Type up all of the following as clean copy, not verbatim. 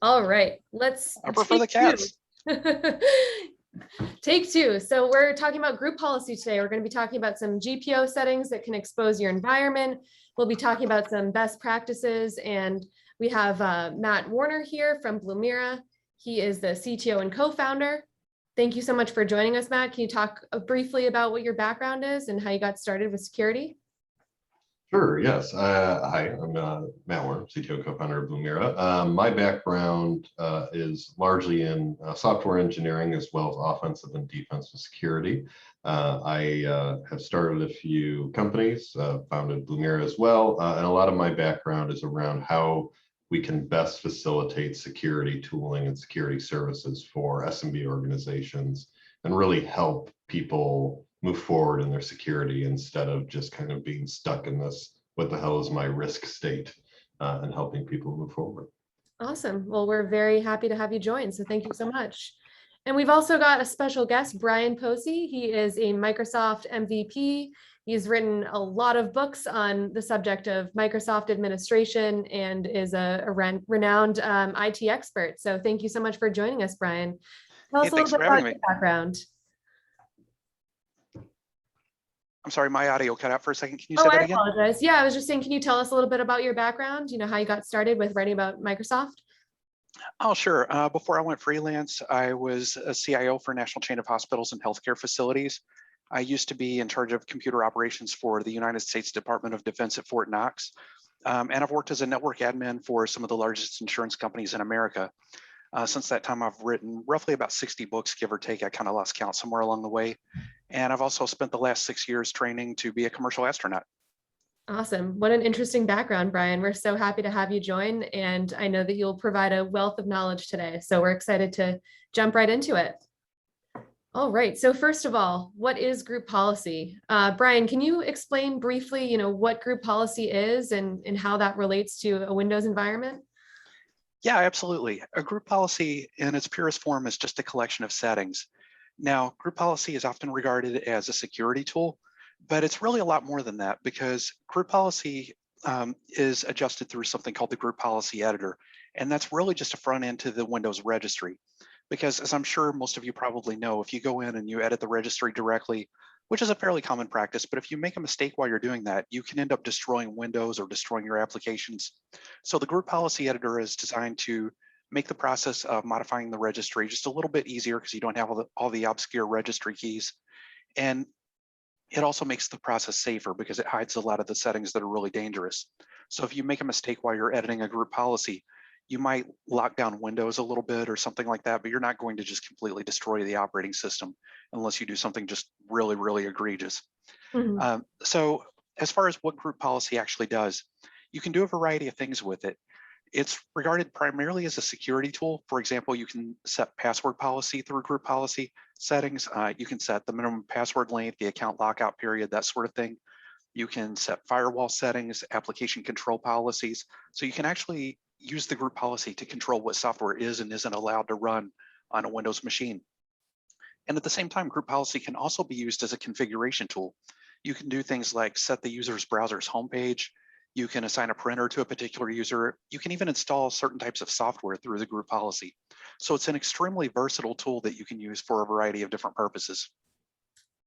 All right, let's I prefer the take cats. two. Take two. So we're talking about group policy today. We're going to be talking about some GPO settings that can expose your environment. We'll be talking about some best practices, and we have Matt Warner here from Blumira. He is the CTO and co-founder. Thank you so much for joining us, Matt. Can you talk briefly about what your background is and how you got started with security? Sure, yes. Hi, I'm Matt Warner, CTO and co-founder of Blumira. My background is largely in software engineering as well as offensive and defensive security. I have started a few companies, founded Blumira as well, and a lot of my background is around how we can best facilitate security tooling and security services for SMB organizations and really help people move forward in their security instead of just kind of being stuck in this, what the hell is my risk state, and helping people move forward. Awesome. Well, we're very happy to have you join. So thank you so much. And we've also got a special guest, Brien Posey. He is a Microsoft MVP. He's written a lot of books on the subject of Microsoft administration and is a renowned IT expert. So thank you so much for joining us, Brien. Tell us a little bit about your background. I'm sorry, my audio cut out for a second. Can you say that again? I apologize. Yeah, I was just saying, can you tell us a little bit about your background? You know, how you got started with writing about Microsoft? Oh, sure. Before I went freelance, I was a CIO for a national chain of hospitals and healthcare facilities. I used to be in charge of computer operations for the United States Department of Defense at Fort Knox. And I've worked as a network admin for some of the largest insurance companies in America. Since that time, I've written roughly about 60 books, give or take. I kind of lost count somewhere along the way. And I've also spent the last 6 years training to be a commercial astronaut. Awesome. What an interesting background, Brien. We're so happy to have you join. And I know that you'll provide a wealth of knowledge today. So we're excited to jump right into it. All right. So first of all, what is group policy? Brien, can you explain briefly, what group policy is and how that relates to a Windows environment? Yeah, absolutely. A group policy in its purest form is just a collection of settings. Now, group policy is often regarded as a security tool, but it's really a lot more than that because group policy is adjusted through something called the group policy editor. And that's really just a front end to the Windows registry. Because as I'm sure most of you probably know, if you go in and you edit the registry directly, which is a fairly common practice, but if you make a mistake while you're doing that, you can end up destroying Windows or destroying your applications. So the group policy editor is designed to make the process of modifying the registry just a little bit easier because you don't have all the obscure registry keys. And it also makes the process safer because it hides a lot of the settings that are really dangerous. So if you make a mistake while you're editing a group policy, you might lock down Windows a little bit or something like that, but you're not going to just completely destroy the operating system unless you do something just really, really egregious. Mm-hmm. So as far as what group policy actually does, you can do a variety of things with it. It's regarded primarily as a security tool. For example, you can set password policy through group policy settings. You can set the minimum password length, the account lockout period, that sort of thing. You can set firewall settings, application control policies. So you can actually use the group policy to control what software is and isn't allowed to run on a Windows machine. And at the same time, group policy can also be used as a configuration tool. You can do things like set the user's browser's homepage. You can assign a printer to a particular user. You can even install certain types of software through the group policy. So it's an extremely versatile tool that you can use for a variety of different purposes.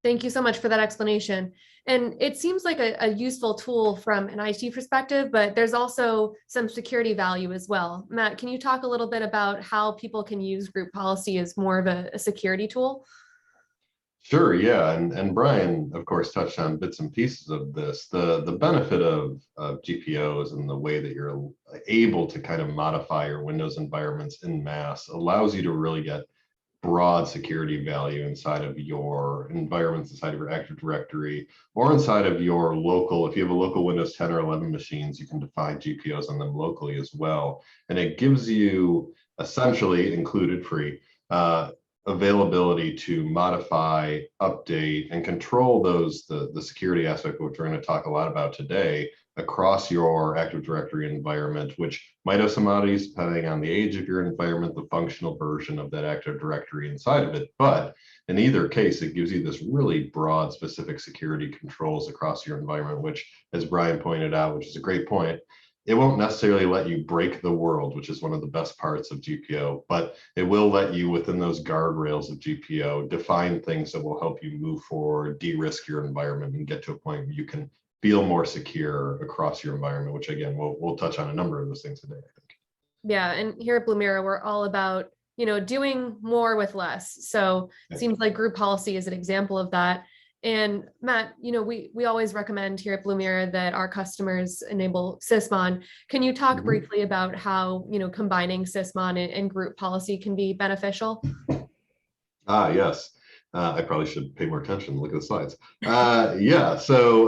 Thank you so much for that explanation. And it seems like a useful tool from an IT perspective, but there's also some security value as well. Matt, can you talk a little bit about how people can use group policy as more of a security tool? Sure, yeah, and Brien, of course, touched on bits and pieces of this. The benefit of GPOs and the way that you're able to kind of modify your Windows environments en masse allows you to really get broad security value inside of your environments, inside of your Active Directory, or inside of your local. If you have a local Windows 10 or 11 machines, you can define GPOs on them locally as well. And it gives you essentially included free availability to modify, update, and control the security aspect, which we're going to talk a lot about today, across your Active Directory environment, which might have some oddities depending on the age of your environment, the functional version of that Active Directory inside of it. But in either case, it gives you this really broad, specific security controls across your environment, which, as Brien pointed out, which is a great point, it won't necessarily let you break the world, which is one of the best parts of GPO, but it will let you, within those guardrails of GPO, define things that will help you move forward, de-risk your environment, and get to a point where you can feel more secure across your environment, which again, we'll touch on a number of those things today, I think. Yeah, and here at Blumira, we're all about, doing more with less. So it seems like group policy is an example of that. And Matt, we always recommend here at Blumira that our customers enable Sysmon. Can you talk briefly about how, combining Sysmon and group policy can be beneficial? Yes. I probably should pay more attention. Look at the slides. Yeah, so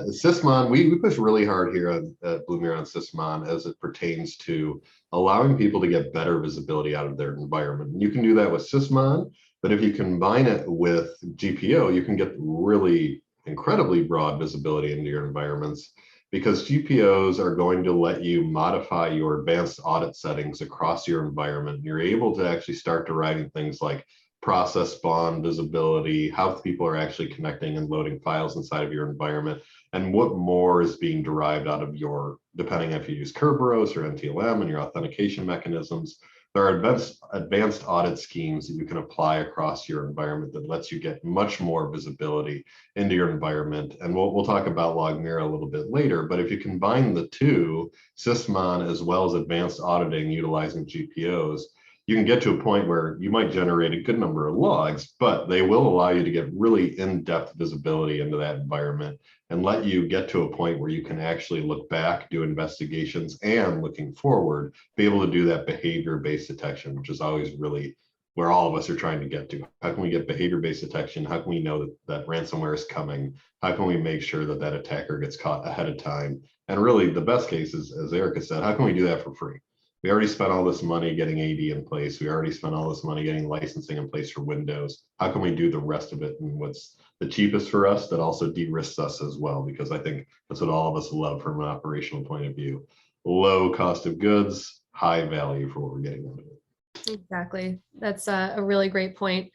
Sysmon, we push really hard here at Blumira on Sysmon as it pertains to allowing people to get better visibility out of their environment. And you can do that with Sysmon, but if you combine it with GPO, you can get really incredibly broad visibility into your environments, because GPOs are going to let you modify your advanced audit settings across your environment. You're able to actually start deriving things like process spawn visibility, how people are actually connecting and loading files inside of your environment, and what more is being derived out of your, depending if you use Kerberos or NTLM and your authentication mechanisms. There are advanced audit schemes that you can apply across your environment that lets you get much more visibility into your environment. And we'll talk about Logmira a little bit later, but if you combine the two, Sysmon as well as advanced auditing utilizing GPOs, you can get to a point where you might generate a good number of logs, but they will allow you to get really in-depth visibility into that environment and let you get to a point where you can actually look back, do investigations, and looking forward, be able to do that behavior-based detection, which is always really where all of us are trying to get to. How can we get behavior-based detection? How can we know that ransomware is coming? How can we make sure that attacker gets caught ahead of time? And really the best case is, as Erica said, how can we do that for free? We already spent all this money getting AD in place. We already spent all this money getting licensing in place for Windows. How can we do the rest of it? And what's the cheapest for us that also de-risks us as well? Because I think that's what all of us love from an operational point of view. Low cost of goods, high value for what we're getting out of it. Exactly. That's a really great point.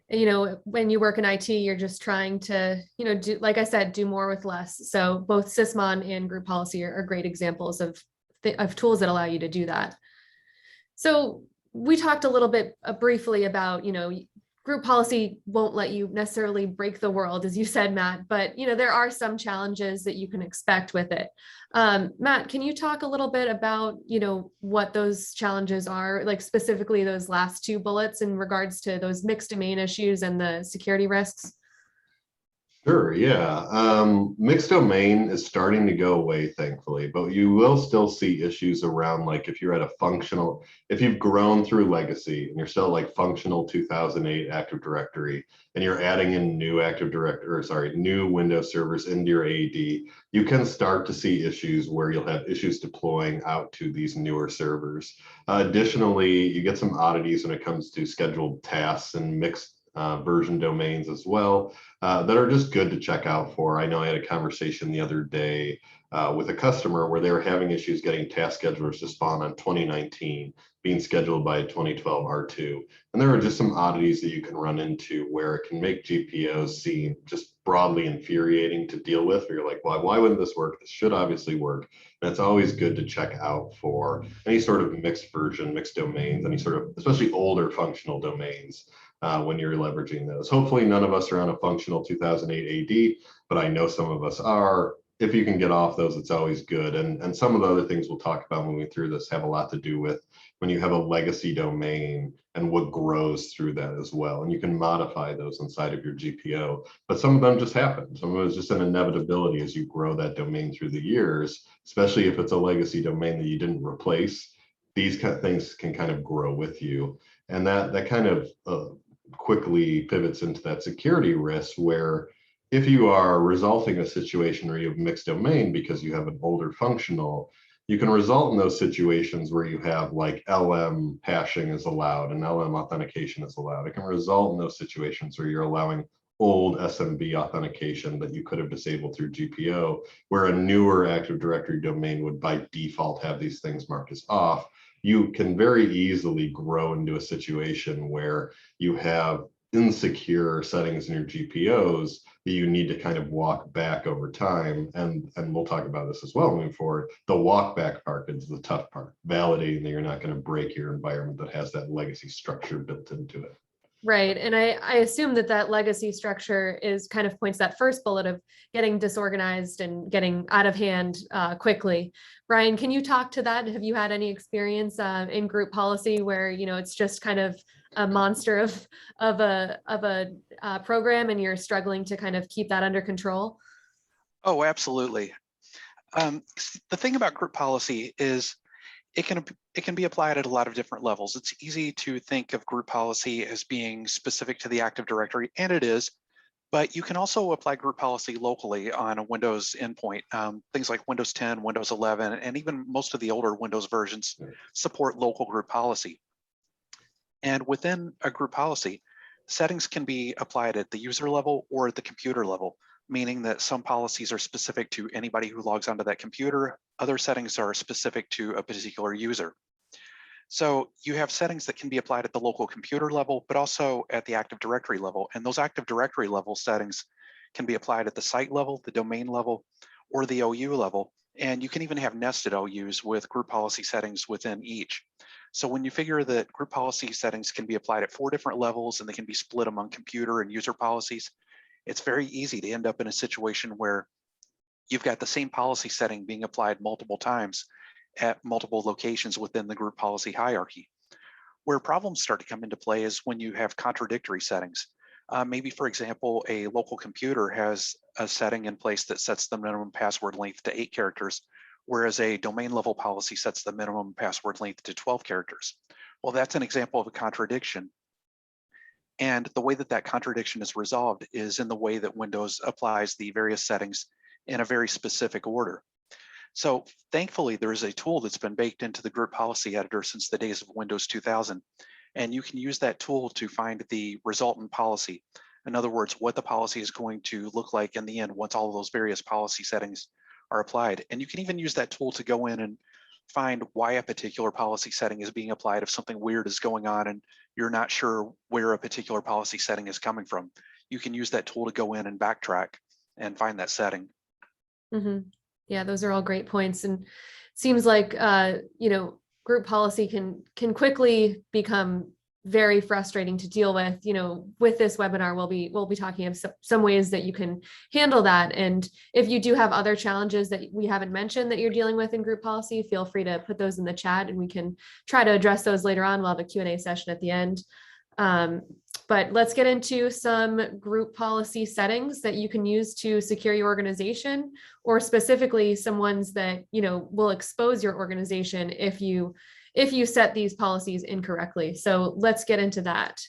When you work in IT, you're just trying to, do, like I said, do more with less. So both Sysmon and group policy are great examples of tools that allow you to do that. So we talked a little bit briefly about, group policy won't let you necessarily break the world, as you said, Matt, but, there are some challenges that you can expect with it. Matt, can you talk a little bit about, what those challenges are, like specifically those last two bullets in regards to those mixed domain issues and the security risks? Sure, yeah. Mixed domain is starting to go away, thankfully, but you will still see issues around, like if you're at a functional, if you've grown through legacy and you're still like functional 2008 Active Directory and you're adding in new new Windows servers into your AD, you can start to see issues where you'll have issues deploying out to these newer servers. Additionally, you get some oddities when it comes to scheduled tasks and mixed version domains as well, that are just good to check out for. I know I had a conversation the other day with a customer where they were having issues getting task schedulers to spawn on 2019, being scheduled by 2012 R2. And there are just some oddities that you can run into where it can make GPOs seem just broadly infuriating to deal with, where you're like, well, why wouldn't this work? This should obviously work. And it's always good to check out for any sort of mixed version, mixed domains, any sort of, especially older functional domains. When you're leveraging those. Hopefully none of us are on a functional 2008 AD, but I know some of us are. If you can get off those, it's always good. And some of the other things we'll talk about moving through this have a lot to do with when you have a legacy domain and what grows through that as well. And you can modify those inside of your GPO, but some of them just happen. Some of it's just an inevitability as you grow that domain through the years, especially if it's a legacy domain that you didn't replace. These kind of things can kind of grow with you. And that kind of quickly pivots into that security risk, where if you are resolving a situation where you have mixed domain because you have an older functional, you can result in those situations where you have like LM hashing is allowed and LM authentication is allowed. It can result in those situations where you're allowing old SMB authentication that you could have disabled through GPO, where a newer Active Directory domain would by default have these things marked as off. You can very easily grow into a situation where you have insecure settings in your GPOs you need to kind of walk back over time. And we'll talk about this as well moving forward. The walk back part is the tough part, validating that you're not going to break your environment that has that legacy structure built into it. Right. And I assume that legacy structure is kind of points that first bullet of getting disorganized and getting out of hand quickly. Brien, can you talk to that? Have you had any experience in group policy where, it's just kind of a monster of a program and you're struggling to kind of keep that under control? Oh, absolutely. The thing about group policy is it can be applied at a lot of different levels. It's easy to think of group policy as being specific to the Active Directory, and it is, but you can also apply group policy locally on a Windows endpoint. Things like Windows 10, Windows 11, and even most of the older Windows versions support local group policy. And within a group policy, settings can be applied at the user level or at the computer level, meaning that some policies are specific to anybody who logs onto that computer. Other settings are specific to a particular user. So you have settings that can be applied at the local computer level, but also at the Active Directory level. And those Active Directory level settings can be applied at the site level, the domain level, or the OU level. And you can even have nested OUs with group policy settings within each. So when you figure that group policy settings can be applied at 4 different levels and they can be split among computer and user policies, it's very easy to end up in a situation where you've got the same policy setting being applied multiple times at multiple locations within the group policy hierarchy. Where problems start to come into play is when you have contradictory settings. Maybe, for example, a local computer has a setting in place that sets the minimum password length to 8 characters, whereas a domain level policy sets the minimum password length to 12 characters. Well, that's an example of a contradiction. And the way that that contradiction is resolved is in the way that Windows applies the various settings in a very specific order. So thankfully, there is a tool that's been baked into the group policy editor since the days of Windows 2000. And you can use that tool to find the resultant policy. In other words, what the policy is going to look like in the end once all of those various policy settings are applied. And you can even use that tool to go in and find why a particular policy setting is being applied if something weird is going on and you're not sure where a particular policy setting is coming from. You can use that tool to go in and backtrack and find that setting. Mm-hmm. Yeah, those are all great points. And it seems like, group policy can quickly become very frustrating to deal with. With this webinar, we'll be talking of some ways that you can handle that. And if you do have other challenges that we haven't mentioned that you're dealing with in group policy, feel free to put those in the chat and we can try to address those later on. We'll have a Q&A session at the end. But let's get into some group policy settings that you can use to secure your organization, or specifically some ones that will expose your organization if you set these policies incorrectly. So let's get into that.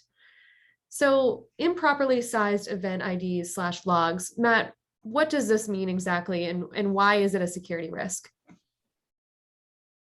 So improperly sized event IDs / logs. Matt, what does this mean exactly, and why is it a security risk?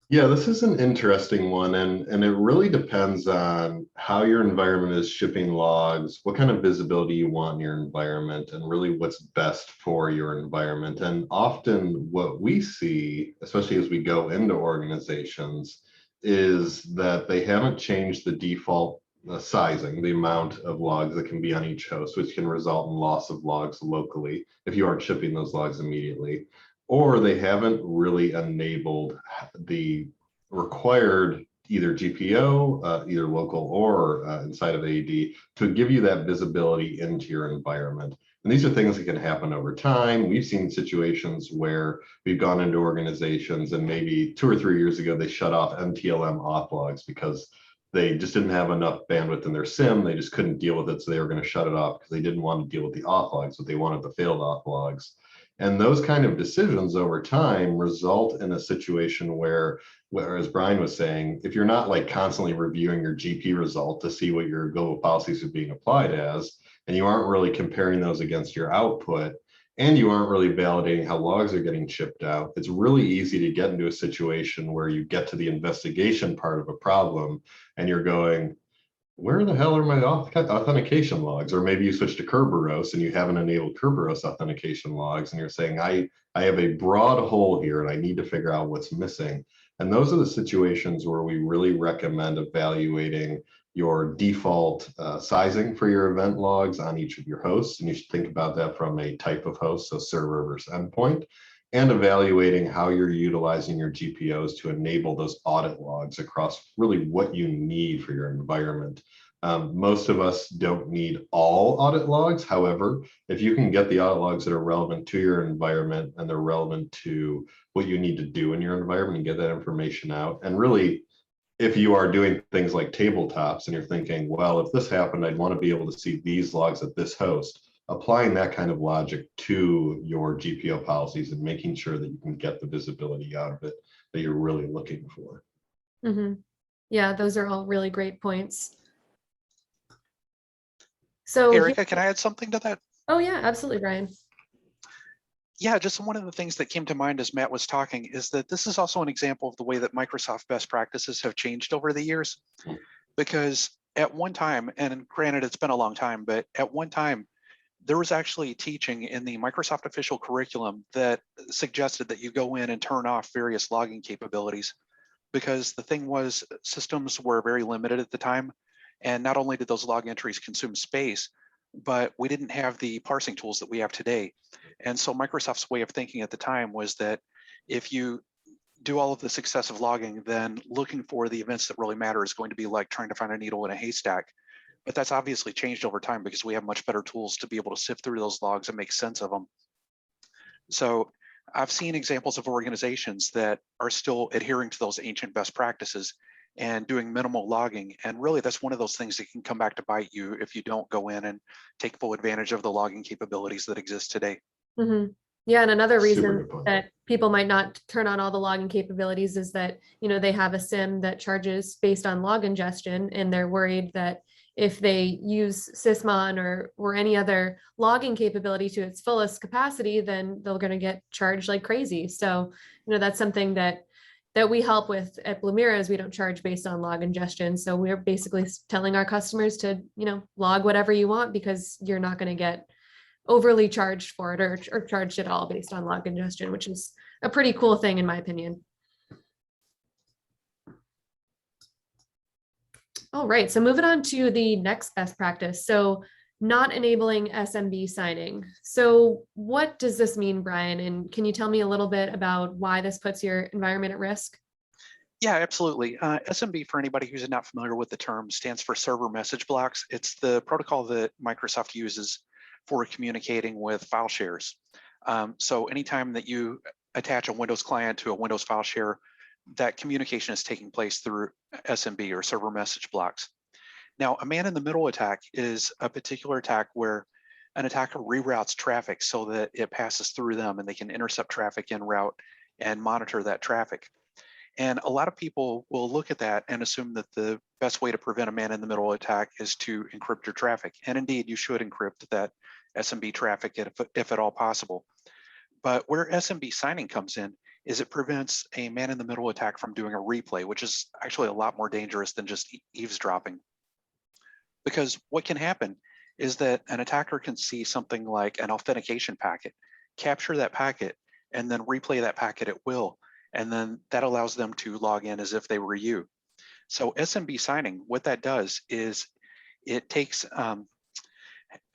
Yeah, this is an interesting one, and it really depends on how your environment is shipping logs, what kind of visibility you want in your environment, and really what's best for your environment. And often what we see, especially as we go into organizations, is that they haven't changed the default sizing, the amount of logs that can be on each host, which can result in loss of logs locally if you aren't shipping those logs immediately. Or they haven't really enabled the required either GPO, either local or inside of AD, to give you that visibility into your environment. And these are things that can happen over time. We've seen situations where we've gone into organizations and maybe 2 or 3 years ago, they shut off MTLM auth logs because they just didn't have enough bandwidth in their SIM. They just couldn't deal with it. So they were going to shut it off because they didn't want to deal with the auth logs, but they wanted the failed auth logs. And those kind of decisions over time result in a situation where, as Brien was saying, if you're not like constantly reviewing your GP result to see what your global policies are being applied as, and you aren't really comparing those against your output, and you aren't really validating how logs are getting shipped out, it's really easy to get into a situation where you get to the investigation part of a problem and you're going, where the hell are my authentication logs? Or maybe you switch to Kerberos and you haven't enabled Kerberos authentication logs and you're saying, I have a broad hole here and I need to figure out what's missing. And those are the situations where we really recommend evaluating your default sizing for your event logs on each of your hosts. And you should think about that from a type of host, so server versus endpoint, and evaluating how you're utilizing your GPOs to enable those audit logs across really what you need for your environment. Most of us don't need all audit logs. However, if you can get the audit logs that are relevant to your environment and they're relevant to what you need to do in your environment and get that information out, and really, if you are doing things like tabletops and you're thinking, well, if this happened, I'd want to be able to see these logs at this host, applying that kind of logic to your GPO policies and making sure that you can get the visibility out of it that you're really looking for. Mm-hmm. Yeah, those are all really great points. So, Erica, can I add something to that? Oh yeah, absolutely, Brian. Yeah, just one of the things that came to mind as Matt was talking is that this is also an example of the way that Microsoft best practices have changed over the years. Because at one time, and granted it's been a long time, but at one time, there was actually teaching in the Microsoft official curriculum that suggested that you go in and turn off various logging capabilities. Because the thing was, systems were very limited at the time. And not only did those log entries consume space, but we didn't have the parsing tools that we have today. And so Microsoft's way of thinking at the time was that if you do all of this excessive logging, then looking for the events that really matter is going to be like trying to find a needle in a haystack. But that's obviously changed over time because we have much better tools to be able to sift through those logs and make sense of them. So I've seen examples of organizations that are still adhering to those ancient best practices and doing minimal logging. And really, that's one of those things that can come back to bite you if you don't go in and take full advantage of the logging capabilities that exist today. Mm-hmm. Yeah, and another Super reason good point. that people might not turn on all the logging capabilities is that, you know, they have a SIM that charges based on log ingestion, and they're worried that if they use Sysmon or any other logging capability to its fullest capacity, then they're going to get charged like crazy. So, you know, that's something that we help with at Blumira is we don't charge based on log ingestion. So we're basically telling our customers to, you know, log whatever you want because you're not going to get overly charged for it or charged at all based on log ingestion, which is a pretty cool thing in my opinion. All right, so moving on to the next best practice. So not enabling SMB signing. So what does this mean, Brian? And can you tell me a little bit about why this puts your environment at risk? Yeah, absolutely. SMB, for anybody who's not familiar with the term, stands for server message blocks. It's the protocol that Microsoft uses for communicating with file shares. So anytime that you attach a Windows client to a Windows file share, that communication is taking place through SMB or server message blocks. Now, a man-in-the-middle attack is a particular attack where an attacker reroutes traffic so that it passes through them and they can intercept traffic en route and monitor that traffic. And a lot of people will look at that and assume that the best way to prevent a man-in-the-middle attack is to encrypt your traffic. And indeed, you should encrypt that SMB traffic if at all possible. But where SMB signing comes in is it prevents a man-in-the-middle attack from doing a replay, which is actually a lot more dangerous than just eavesdropping. Because what can happen is that an attacker can see something like an authentication packet, capture that packet, and then replay that packet at will. And then that allows them to log in as if they were you. So SMB signing, what that does is it takes a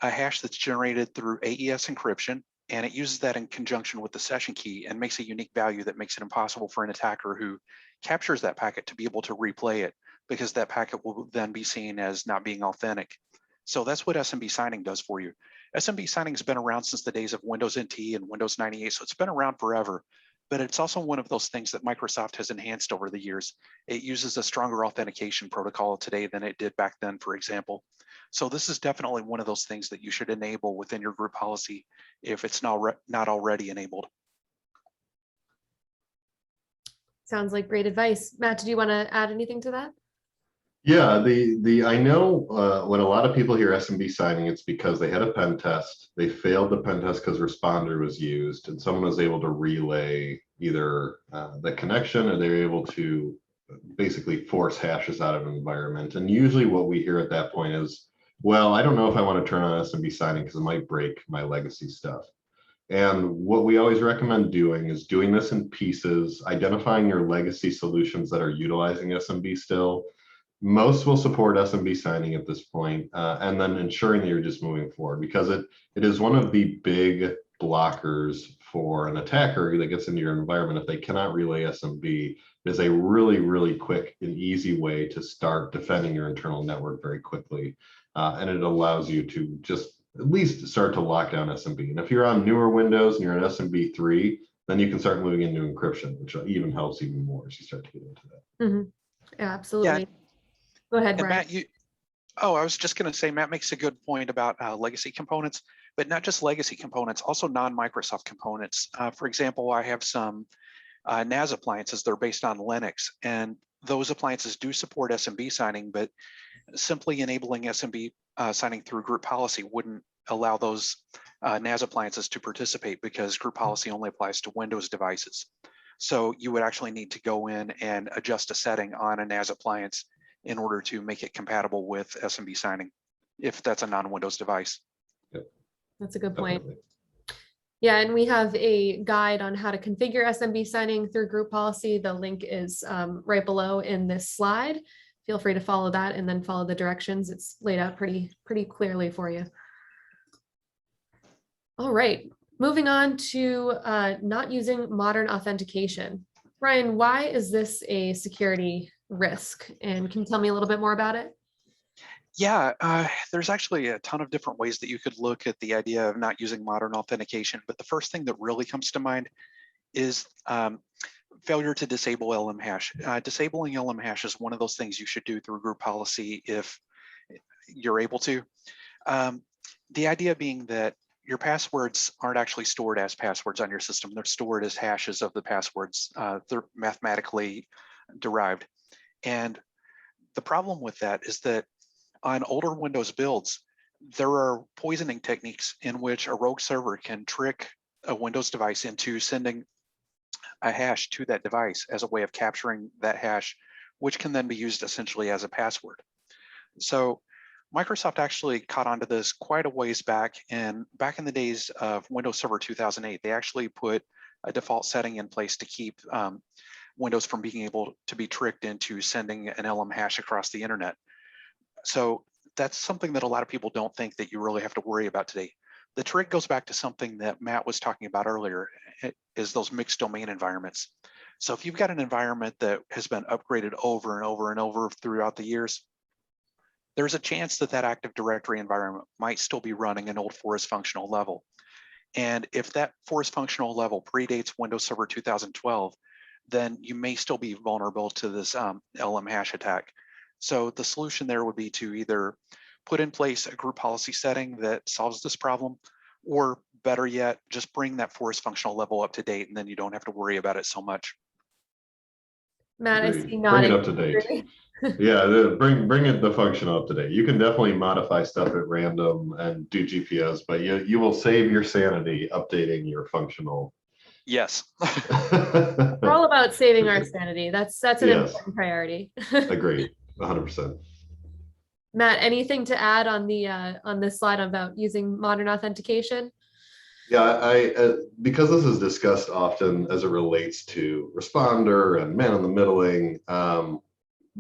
hash that's generated through AES encryption, and it uses that in conjunction with the session key and makes a unique value that makes it impossible for an attacker who captures that packet to be able to replay it, because that packet will then be seen as not being authentic. So that's what SMB signing does for you. SMB signing has been around since the days of Windows NT and Windows 98, so it's been around forever. But it's also one of those things that Microsoft has enhanced over the years. It uses a stronger authentication protocol today than it did back then, for example. So this is definitely one of those things that you should enable within your group policy if it's not already enabled. Sounds like great advice. Matt, did you want to add anything to that? Yeah, I know when a lot of people hear SMB signing, it's because they had a pen test. They failed the pen test because Responder was used, and someone was able to relay either the connection, or they were able to basically force hashes out of an environment. And usually what we hear at that point is, well, I don't know if I want to turn on SMB signing because it might break my legacy stuff. And what we always recommend doing is doing this in pieces, identifying your legacy solutions that are utilizing SMB still. Most will support SMB signing at this point, and then ensuring that you're just moving forward, because it is one of the big blockers for an attacker that gets into your environment. If they cannot relay SMB, it is a really, really quick and easy way to start defending your internal network very quickly. And it allows you to just at least start to lock down SMB. And if you're on newer Windows and you're on SMB 3, then you can start moving into encryption, which even helps even more as you start to get into that. Mm-hmm. Yeah, absolutely. Yeah. Go ahead, And Brien. Matt, I was just going to say, Matt makes a good point about legacy components, but not just legacy components, also non-Microsoft components. For example, I have some NAS appliances that are based on Linux, and those appliances do support SMB signing, but simply enabling SMB signing through group policy wouldn't allow those NAS appliances to participate, because group policy only applies to Windows devices. So you would actually need to go in and adjust a setting on a NAS appliance in order to make it compatible with SMB signing, if that's a non-Windows device. Yep. That's a good point. Definitely. Yeah, and we have a guide on how to configure SMB signing through group policy. The link is right below in this slide. Feel free to follow that and then follow the directions. It's laid out pretty clearly for you. All right, moving on to not using modern authentication. Brien, why is this a security risk? And can you tell me a little bit more about it? Yeah, there's actually a ton of different ways that you could look at the idea of not using modern authentication. But the first thing that really comes to mind is failure to disable LM hash. Disabling LM hash is one of those things you should do through group policy if you're able to. The idea being that your passwords aren't actually stored as passwords on your system. They're stored as hashes of the passwords. They're mathematically derived. And the problem with that is that on older Windows builds, there are poisoning techniques in which a rogue server can trick a Windows device into sending a hash to that device as a way of capturing that hash, which can then be used essentially as a password. So Microsoft actually caught onto this quite a ways back, and back in the days of Windows Server 2008, they actually put a default setting in place to keep Windows from being able to be tricked into sending an LM hash across the internet. So that's something that a lot of people don't think that you really have to worry about today. The trick goes back to something that Matt was talking about earlier, is those mixed domain environments. So if you've got an environment that has been upgraded over and over and over throughout the years, there's a chance that that Active Directory environment might still be running an old forest functional level. And if that forest functional level predates Windows Server 2012, then you may still be vulnerable to this LM hash attack. So the solution there would be to either put in place a group policy setting that solves this problem, or better yet, just bring that forest functional level up to date, and then you don't have to worry about it so much. Matt, I Agreed. see Bring nodding. it up to date. Yeah, bring it the function up to date. You can definitely modify stuff at random and do GPOs, but you will save your sanity updating your functional. Yes. We're all about saving our sanity. That's an important priority. Agreed, 100%. Matt, anything to add on this slide about using modern authentication? Yeah, I because this is discussed often as it relates to responder and man in the middling,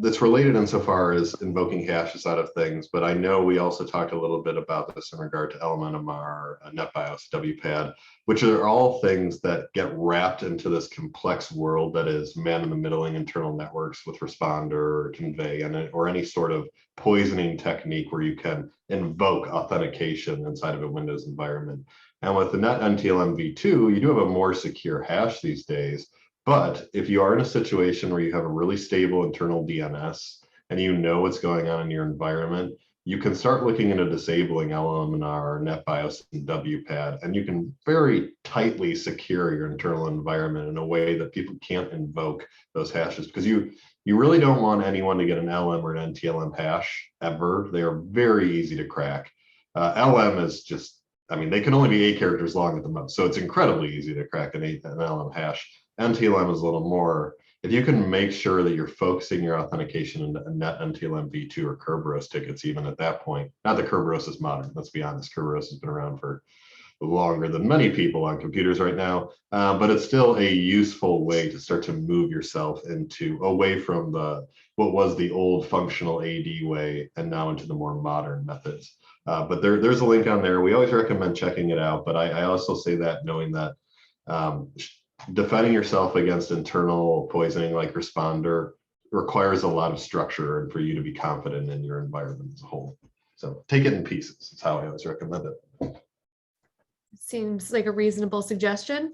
that's related insofar as invoking hashes out of things, but I know we also talked a little bit about this in regard to LMNMR, NetBIOS, WPAD, which are all things that get wrapped into this complex world that is man in the middling internal networks with responder or convey, or any sort of poisoning technique where you can invoke authentication inside of a Windows environment. And with the NetNTLM v2, you do have a more secure hash these days. But if you are in a situation where you have a really stable internal DNS and you know what's going on in your environment, you can start looking into disabling LMNR, NetBIOS, and WPAD, and you can very tightly secure your internal environment in a way that people can't invoke those hashes, because you really don't want anyone to get an LM or an NTLM hash ever. They are very easy to crack. LM is just, I mean, they can only be 8 characters long at the most, so it's incredibly easy to crack an LM hash. NTLM is a little more, if you can make sure that you're focusing your authentication into NetNTLM v2 or Kerberos tickets, even at that point. Not that Kerberos is modern, let's be honest, Kerberos has been around for longer than many people on computers right now, but it's still a useful way to start to move yourself away from what was the old functional AD way and now into the more modern methods. But there's a link on there. We always recommend checking it out, but I also say that knowing that defending yourself against internal poisoning like Responder requires a lot of structure and for you to be confident in your environment as a whole. So take it in pieces. That's how I always recommend it. Seems like a reasonable suggestion.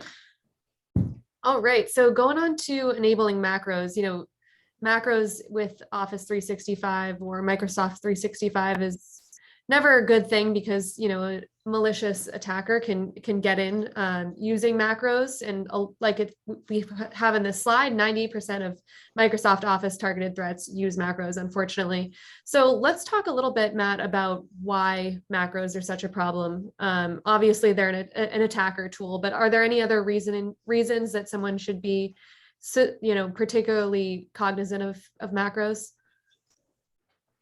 All right, so going on to enabling macros, macros with Office 365 or Microsoft 365 is never a good thing because, a malicious attacker can get in using macros. And we have in this slide, 90% of Microsoft Office targeted threats use macros, unfortunately. So let's talk a little bit, Matt, about why macros are such a problem. Obviously, they're an attacker tool, but are there any other reasons that someone should be, particularly cognizant of macros?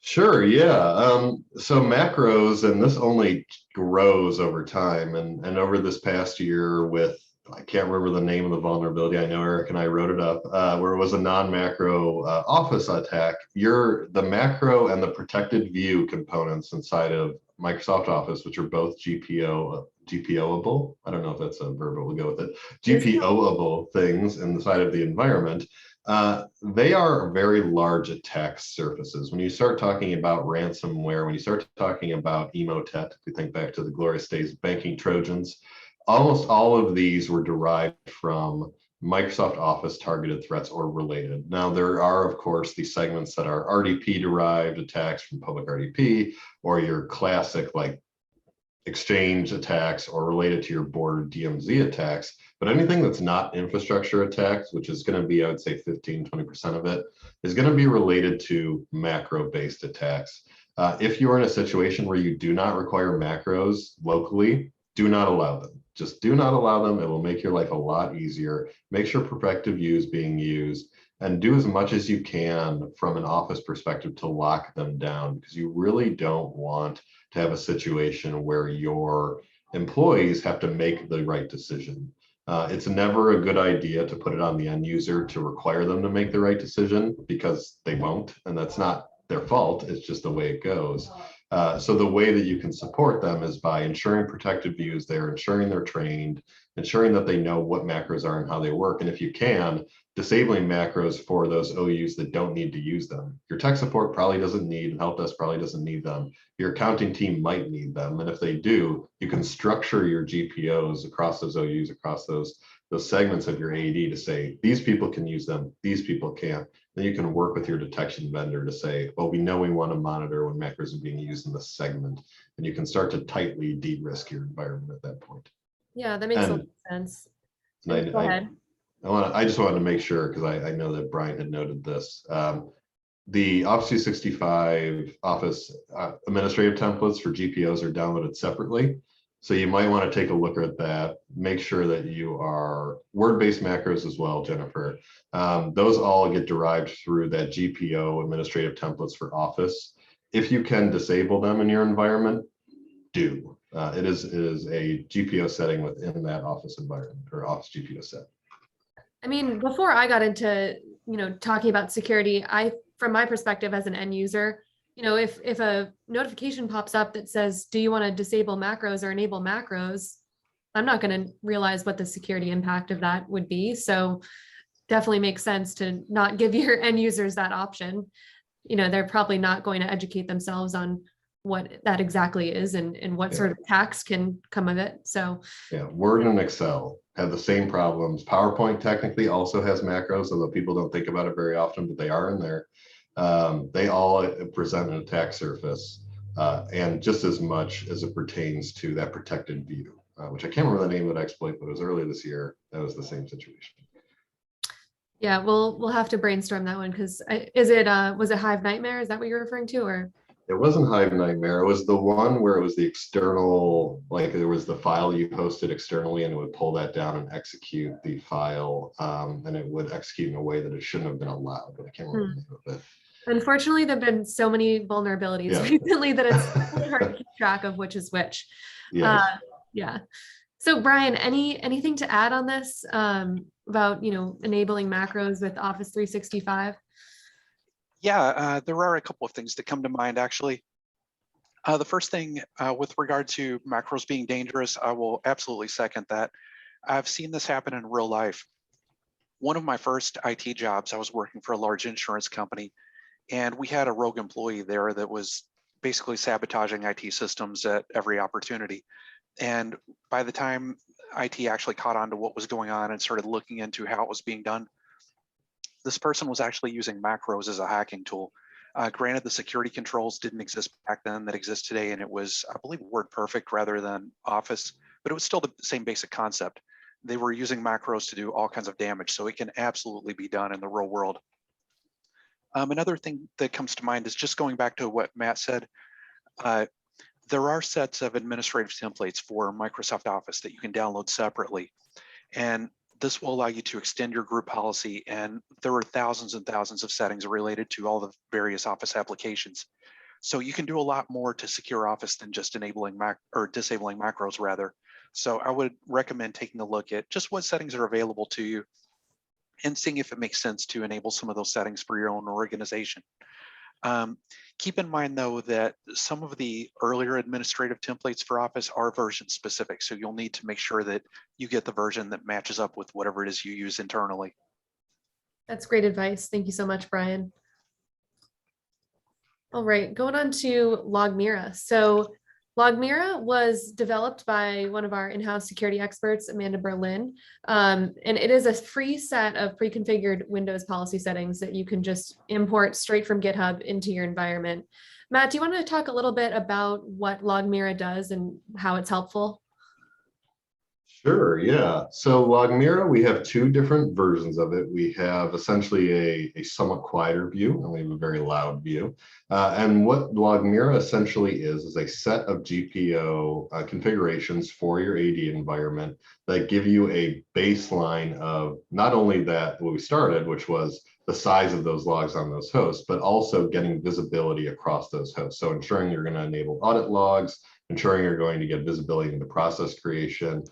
Sure, yeah. So macros, and this only grows over time. And over this past year I can't remember the name of the vulnerability. I know Eric and I wrote it up, where it was a non-macro Office attack. The macro and the protected view components inside of Microsoft Office, which are both GPO-able. I don't know if that's a verb, but we'll go with it. GPO-able things inside of the environment. They are very large attack surfaces. When you start talking about ransomware, when you start talking about Emotet, if we think back to the glorious days of banking Trojans, almost all of these were derived from Microsoft Office targeted threats or related. Now, there are, of course, these segments that are RDP derived attacks from public RDP, or your classic like Exchange attacks or related to your border DMZ attacks. But anything that's not infrastructure attacks, which is going to be, I would say 15-20% of it, is going to be related to macro-based attacks. If you're in a situation where you do not require macros locally, do not allow them. Just do not allow them. It will make your life a lot easier. Make sure protective view is being used, and do as much as you can from an Office perspective to lock them down, because you really don't want to have a situation where your employees have to make the right decision. It's never a good idea to put it on the end user to require them to make the right decision, because they won't, and that's not their fault. It's just the way it goes. So the way that you can support them is by ensuring protected views there, ensuring they're trained, ensuring that they know what macros are and how they work. And if you can, disabling macros for those OUs that don't need to use them. Your tech support probably doesn't need, help desk probably doesn't need them. Your accounting team might need them. And if they do, you can structure your GPOs across those OUs, across those segments of your AD to say, these people can use them, these people can't. Then you can work with your detection vendor to say, well, we know we want to monitor when macros are being used in this segment. And you can start to tightly de-risk your environment at that point. Yeah, that makes a lot of sense. Go ahead. I just wanted to make sure, because I know that Brien had noted this. The Office 365 Office administrative templates for GPOs are downloaded separately. So you might want to take a look at that. Make sure that you are word-based macros as well, Jennifer. Those all get derived through that GPO administrative templates for Office. If you can disable them in your environment, do. It is a GPO setting within that Office environment or Office GPO set. I mean, before I got into, talking about security, from my perspective as an end user, if a notification pops up that says, do you want to disable macros or enable macros? I'm not going to realize what the security impact of that would be. So definitely makes sense to not give your end users that option. They're probably not going to educate themselves on what that exactly is and what sort of attacks can come of it. So yeah, Word and Excel have the same problems. PowerPoint technically also has macros, although people don't think about it very often, but they are in there. They all present an attack surface, and just as much as it pertains to that protected view, which I can't remember the name of that exploit, but it was earlier this year. That was the same situation. Yeah, we'll have to brainstorm that one, because was it Hive Nightmare? Is that what you're referring to, or? It wasn't Hive Nightmare. It was the one where it was the external, like there was the file you hosted externally, and it would pull that down and execute the file, and it would execute in a way that it shouldn't have been allowed. But I can't remember the name of it. Unfortunately, there've been so many vulnerabilities recently that it's really hard to keep track of which is which. Yes. Yeah. So Brian, anything to add on this about, enabling macros with Office 365? Yeah, there are a couple of things that come to mind, actually. The first thing with regard to macros being dangerous, I will absolutely second that. I've seen this happen in real life. One of my first IT jobs, I was working for a large insurance company, and we had a rogue employee there that was basically sabotaging IT systems at every opportunity. And by the time IT actually caught on to what was going on and started looking into how it was being done, this person was actually using macros as a hacking tool. Granted, the security controls didn't exist back then that exist today, and it was, I believe, WordPerfect rather than Office, but it was still the same basic concept. They were using macros to do all kinds of damage, so it can absolutely be done in the real world. Another thing that comes to mind is just going back to what Matt said. There are sets of administrative templates for Microsoft Office that you can download separately. And this will allow you to extend your group policy. And there are thousands and thousands of settings related to all the various Office applications. So you can do a lot more to secure Office than just enabling disabling macros rather. So I would recommend taking a look at just what settings are available to you and seeing if it makes sense to enable some of those settings for your own organization. Keep in mind, though, that some of the earlier administrative templates for Office are version specific. So you'll need to make sure that you get the version that matches up with whatever it is you use internally. That's great advice. Thank you so much, Brian. All right, going on to Logmira. So Logmira was developed by one of our in-house security experts, Amanda Berlin, and it is a free set of pre-configured Windows policy settings that you can just import straight from GitHub into your environment. Matt, do you want to talk a little bit about what Logmira does and how it's helpful? Sure, yeah. So Logmira, we have two different versions of it. We have essentially a somewhat quieter view, and we have a very loud view. And what Logmira essentially is a set of GPO configurations for your AD environment that give you a baseline of not only that what we started, which was the size of those logs on those hosts, but also getting visibility across those hosts. So ensuring you're going to enable audit logs, ensuring you're going to get visibility into process creation,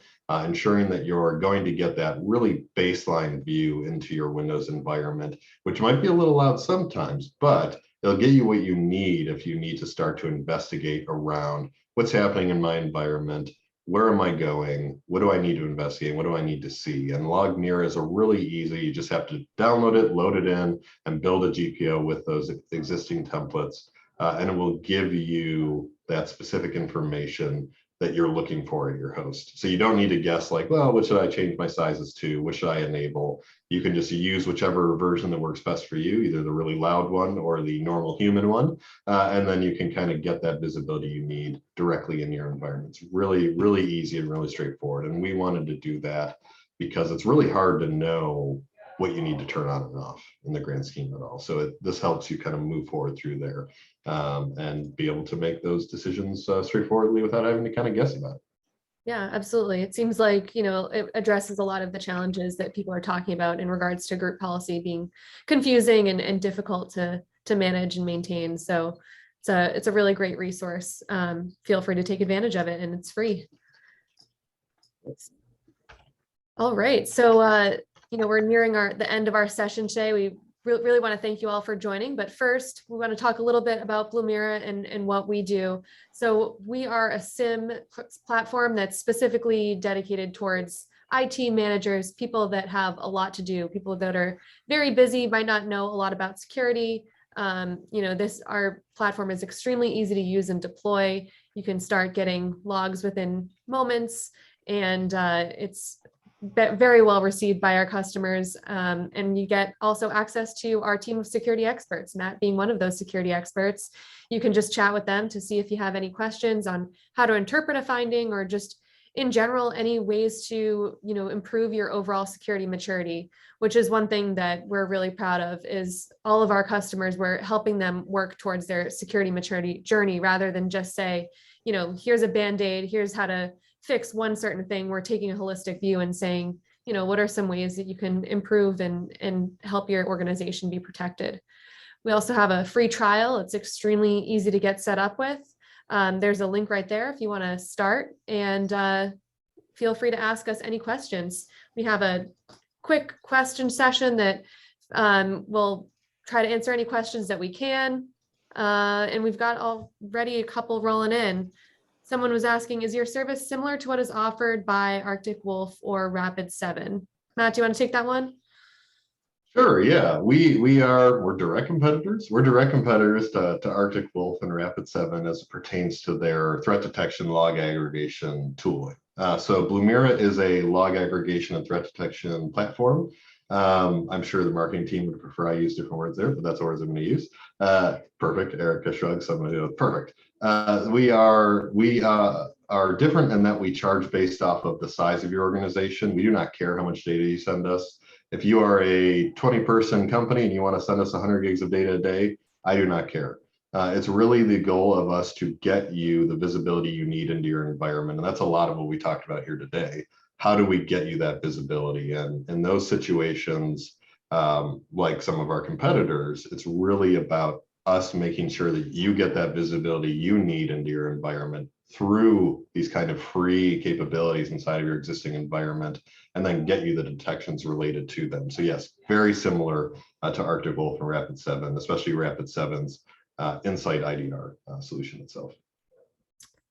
ensuring that you're going to get that really baseline view into your Windows environment, which might be a little loud sometimes, but it'll get you what you need if you need to start to investigate around what's happening in my environment, where am I going, what do I need to investigate, what do I need to see? And Logmira is a really easy, you just have to download it, load it in, and build a GPO with those existing templates, and it will give you that specific information that you're looking for at your host. So you don't need to guess like, well, what should I change my sizes to? What should I enable? You can just use whichever version that works best for you, either the really loud one or the normal human one. And then you can kind of get that visibility you need directly in your environment. It's really, really easy and really straightforward. And we wanted to do that because it's really hard to know what you need to turn on and off in the grand scheme of it all. So this helps you kind of move forward through there and be able to make those decisions straightforwardly without having to kind of guess about it. Yeah, absolutely. It seems like, it addresses a lot of the challenges that people are talking about in regards to group policy being confusing and difficult to manage and maintain. So it's a really great resource. Feel free to take advantage of it, and it's free. All right. So, we're nearing the end of our session today. We really want to thank you all for joining. But first, we want to talk a little bit about Blumira and what we do. So we are a SIM platform that's specifically dedicated towards IT managers, people that have a lot to do, people that are very busy, might not know a lot about security. Our platform is extremely easy to use and deploy. You can start getting logs within moments, and it's very well received by our customers. And you get also access to our team of security experts, Matt being one of those security experts. You can just chat with them to see if you have any questions on how to interpret a finding, or just in general, any ways to, improve your overall security maturity, which is one thing that we're really proud of. Is all of our customers, we're helping them work towards their security maturity journey, rather than just say, here's a Band-Aid, here's how to fix one certain thing. We're taking a holistic view and saying, what are some ways that you can improve and help your organization be protected. We also have a free trial. It's extremely easy to get set up with. There's a link right there if you want to start, and feel free to ask us any questions. We have a quick question session that we'll try to answer any questions that we can. And we've got already a couple rolling in. Someone was asking, is your service similar to what is offered by Arctic Wolf or Rapid7? Matt, do you want to take that one? Sure, yeah. We're direct competitors. We're direct competitors to Arctic Wolf and Rapid7 as it pertains to their threat detection log aggregation tooling. So Blumira is a log aggregation and threat detection platform. I'm sure the marketing team would prefer I use different words there, but that's the words I'm going to use. Perfect. Erica shrugs. So I'm going to do it. Perfect. We are different in that we charge based off of the size of your organization. We do not care how much data you send us. If you are a 20-person company and you want to send us 100 gigs of data a day, I do not care. It's really the goal of us to get you the visibility you need into your environment. And that's a lot of what we talked about here today. How do we get you that visibility? And in those situations, like some of our competitors, it's really about us making sure that you get that visibility you need into your environment through these kind of free capabilities inside of your existing environment, and then get you the detections related to them. So yes, very similar to Arctic Wolf and Rapid7, especially Rapid7's Insight IDR solution itself.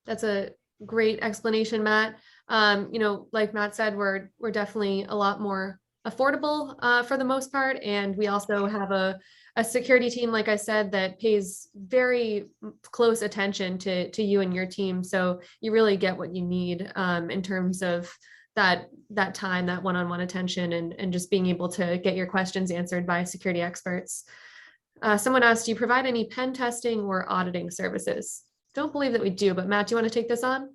That's a great explanation, Matt. Like Matt said, we're definitely a lot more affordable for the most part. And we also have a security team, like I said, that pays very close attention to you and your team. So you really get what you need in terms of that time, that one-on-one attention, and just being able to get your questions answered by security experts. Someone asked, do you provide any pen testing or auditing services? Don't believe that we do, but Matt, do you want to take this on?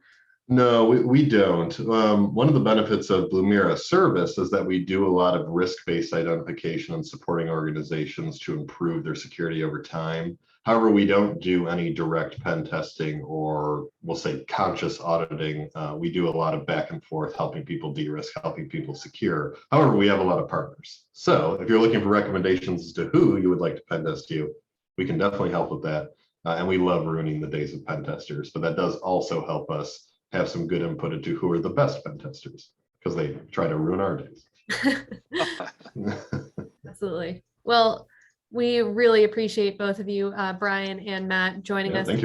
No, we don't. One of the benefits of Blumira service is that we do a lot of risk-based identification and supporting organizations to improve their security over time. However, we don't do any direct pen testing or we'll say conscious auditing. We do a lot of back and forth, helping people de-risk, helping people secure. However, we have a lot of partners. So if you're looking for recommendations as to who you would like to pen test you, we can definitely help with that. And we love ruining the days of pen testers, but that does also help us have some good input into who are the best pen testers, because they try to ruin our days. Absolutely. Well, we really appreciate both of you, Brien and Matt, joining us. Thank you.